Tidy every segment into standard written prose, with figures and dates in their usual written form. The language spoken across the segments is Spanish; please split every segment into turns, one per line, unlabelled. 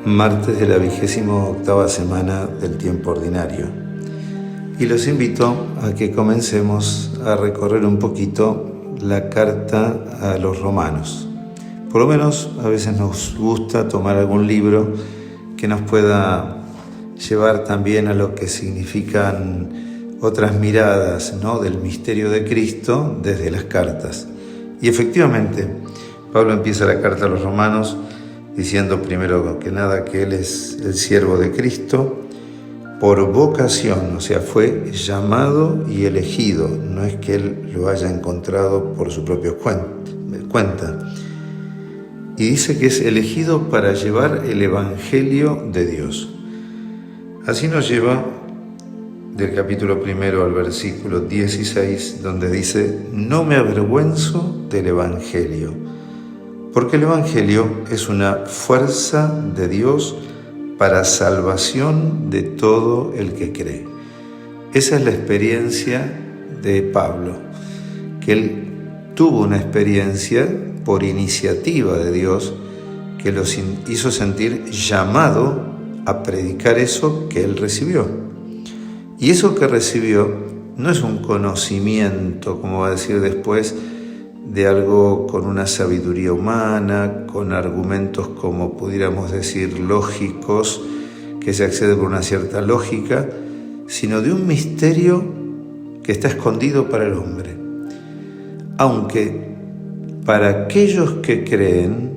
martes de la 28ª semana del tiempo ordinario. Y los invito a que comencemos a recorrer un poquito la carta a los romanos. Por lo menos a veces nos gusta tomar algún libro que nos pueda llevar también a lo que significan otras miradas, ¿no?, del misterio de Cristo desde las cartas. Y efectivamente, Pablo empieza la carta a los romanos diciendo primero que nada que él es el siervo de Cristo por vocación, o sea, fue llamado y elegido, no es que él lo haya encontrado por su propia cuenta. Y dice que es elegido para llevar el Evangelio de Dios. Así nos lleva del capítulo 1 al versículo 16, donde dice: no me avergüenzo del Evangelio, porque el Evangelio es una fuerza de Dios para salvación de todo el que cree. Esa es la experiencia de Pablo, que él tuvo una experiencia por iniciativa de Dios que los hizo sentir llamado a predicar eso que él recibió. Y eso que recibió no es un conocimiento, como va a decir después, de algo con una sabiduría humana, con argumentos como pudiéramos decir lógicos, que se accede por una cierta lógica, sino de un misterio que está escondido para el hombre. Aunque para aquellos que creen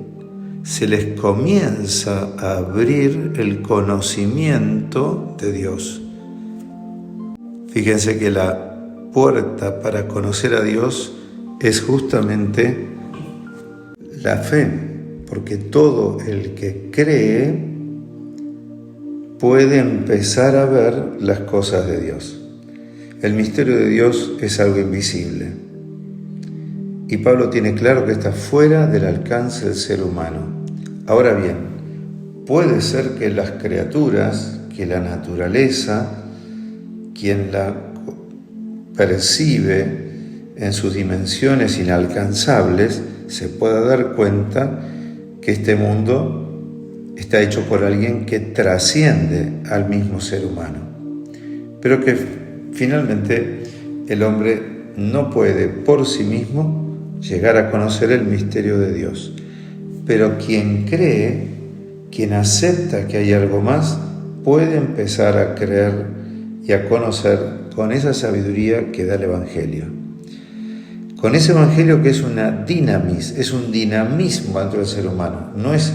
se les comienza a abrir el conocimiento de Dios. Fíjense que la puerta para conocer a Dios es justamente la fe, porque todo el que cree puede empezar a ver las cosas de Dios. El misterio de Dios es algo invisible. Y Pablo tiene claro que está fuera del alcance del ser humano. Ahora bien, puede ser que las criaturas, que la naturaleza, quien la percibe en sus dimensiones inalcanzables, se pueda dar cuenta que este mundo está hecho por alguien que trasciende al mismo ser humano, pero que finalmente el hombre no puede por sí mismo llegar a conocer el misterio de Dios. Pero quien cree, quien acepta que hay algo más, puede empezar a creer y a conocer con esa sabiduría que da el Evangelio. Con ese Evangelio que es una es un dinamismo dentro del ser humano, no es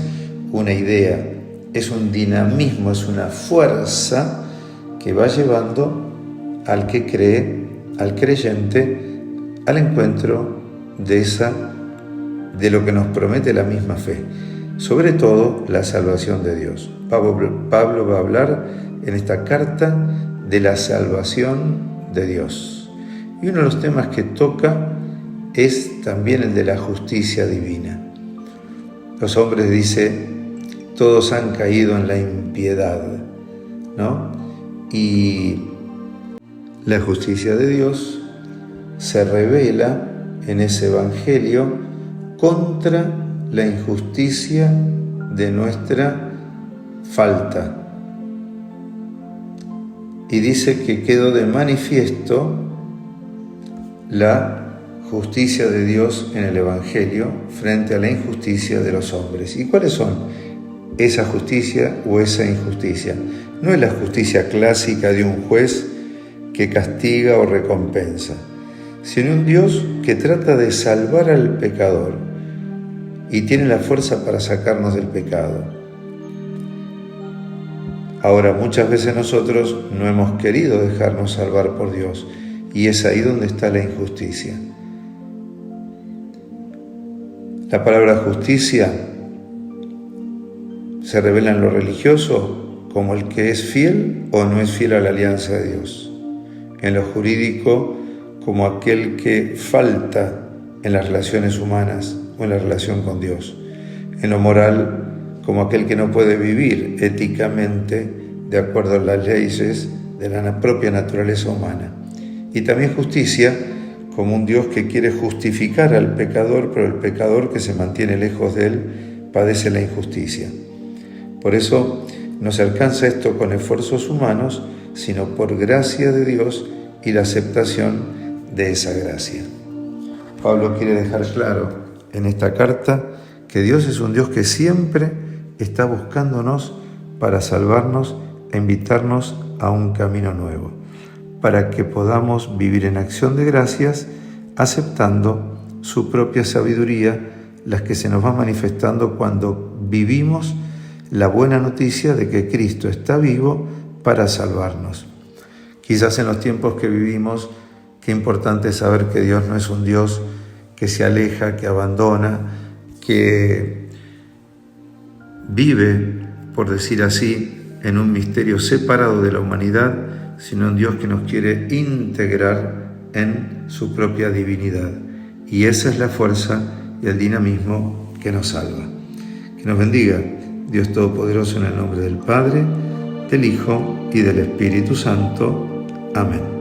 una idea, es un dinamismo, es una fuerza que va llevando al que cree, al creyente, al encuentro de lo que nos promete la misma fe, sobre todo la salvación de Dios. Pablo va a hablar en esta carta de la salvación de Dios. Y uno de los temas que toca es también el de la justicia divina. Los hombres, dice, todos han caído en la impiedad, ¿no? Y la justicia de Dios se revela en ese Evangelio contra la injusticia de nuestra falta. Y dice que quedó de manifiesto la justicia de Dios en el Evangelio frente a la injusticia de los hombres. ¿Y cuáles son esa justicia o esa injusticia? No es la justicia clásica de un juez que castiga o recompensa, sino un Dios que trata de salvar al pecador y tiene la fuerza para sacarnos del pecado. Ahora, muchas veces nosotros no hemos querido dejarnos salvar por Dios, y es ahí donde está la injusticia. La palabra justicia se revela en lo religioso como el que es fiel o no es fiel a la alianza de Dios. En lo jurídico, como aquel que falta en las relaciones humanas o en la relación con Dios. En lo moral, como aquel que no puede vivir éticamente de acuerdo a las leyes de la propia naturaleza humana. Y también justicia como un Dios que quiere justificar al pecador, pero el pecador que se mantiene lejos de él padece la injusticia. Por eso no se alcanza esto con esfuerzos humanos, sino por gracia de Dios y la aceptación de esa gracia. Pablo quiere dejar claro en esta carta que Dios es un Dios que siempre está buscándonos para salvarnos e invitarnos a un camino nuevo, para que podamos vivir en acción de gracias, aceptando su propia sabiduría, las que se nos va manifestando cuando vivimos la buena noticia de que Cristo está vivo para salvarnos. Quizás en los tiempos que vivimos, qué importante es saber que Dios no es un Dios que se aleja, que abandona, que vive, por decir así, en un misterio separado de la humanidad, sino un Dios que nos quiere integrar en su propia divinidad. Y esa es la fuerza y el dinamismo que nos salva. Que nos bendiga Dios Todopoderoso, en el nombre del Padre, del Hijo y del Espíritu Santo. Amén.